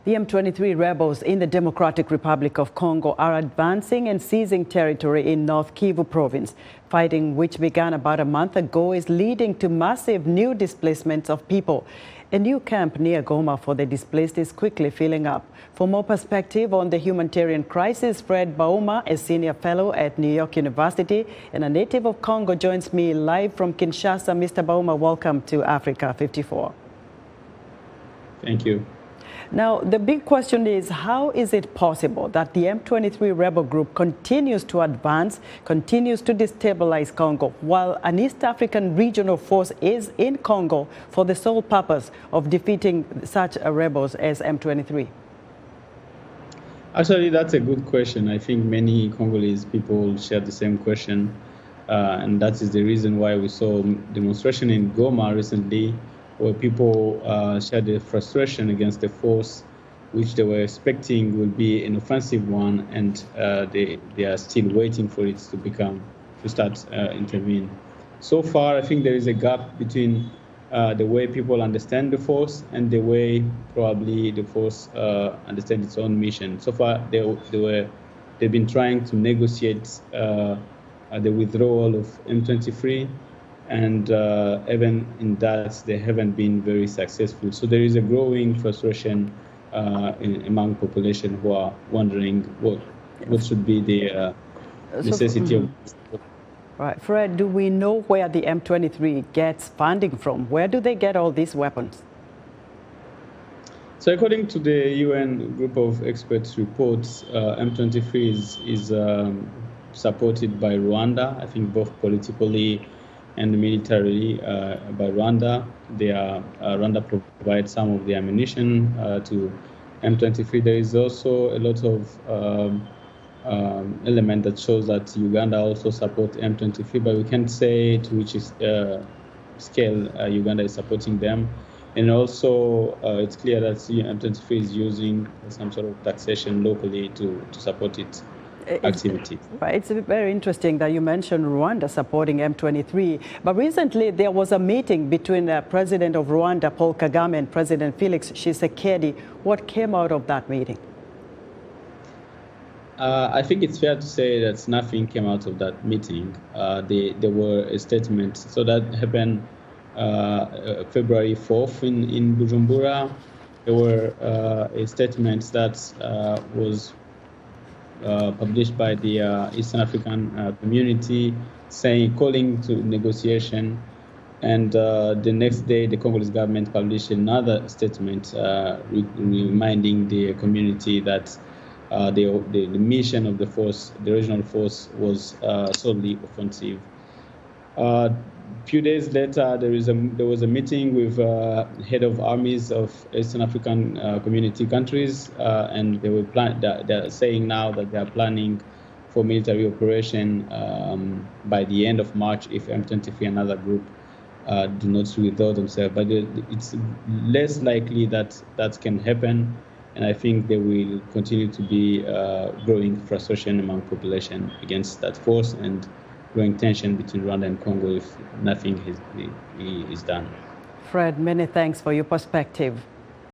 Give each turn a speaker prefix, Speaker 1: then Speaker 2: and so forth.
Speaker 1: The M23 rebels in the Democratic Republic of Congo are advancing and seizing territory in North Kivu province. Fighting, which began about a month ago, is leading to massive new displacements of people. A new camp near Goma for the displaced is quickly filling up. For more perspective on the humanitarian crisis, Fred Bauma, a senior fellow at New York University and a native of Congo, joins me live from Kinshasa. Mr. Bauma, welcome to Africa 54.
Speaker 2: Thank you.
Speaker 1: Now, the big question is, how is it possible that the M23 rebel group continues to advance, continues to destabilize Congo, while an East African regional force is in Congo for the sole purpose of defeating such rebels as M23?
Speaker 2: Actually, that's a good question. I think many Congolese people share the same question. And that is the reason why we saw demonstration in Goma recently, where people shared their frustration against the force, which they were expecting will be an offensive one, and they are still waiting for it to start intervene. So far, I think there is a gap between the way people understand the force and the way probably the force understands its own mission. So far, they've been trying to negotiate the withdrawal of M23. And even in that, they haven't been very successful. So there is a growing frustration among population who are wondering what should be the necessity of.
Speaker 1: Right, Fred, do we know where the M23 gets funding from? Where do they get all these weapons?
Speaker 2: So according to the UN group of experts reports, M23 is supported by Rwanda, I think both politically and militarily by Rwanda. Rwanda provides some of the ammunition to M23. There is also a lot of element that shows that Uganda also supports M23, but we can't say to which scale Uganda is supporting them. And also, it's clear that M23 is using some sort of taxation locally to support its activity.
Speaker 1: Right. It's very interesting that you mentioned Rwanda supporting M23. But recently there was a meeting between the President of Rwanda, Paul Kagame, and President Felix Tshisekedi. What came out of that meeting?
Speaker 2: I think it's fair to say that nothing came out of that meeting. There were a statement. So that happened February 4th in Bujumbura. There were a statement that was published by the Eastern African community, calling to negotiation, and the next day the Congolese government published another statement reminding the community that the mission of the force, the regional force, was solely offensive. Few days later, there was a meeting with head of armies of Eastern African community countries, and they're saying now that they are planning for military operation by the end of March if M23 and other group do not withdraw themselves. But it's less likely that can happen, and I think there will continue to be growing frustration among population against that force and growing tension between Rwanda and Congo if nothing is done.
Speaker 1: Fred, many thanks for your perspective.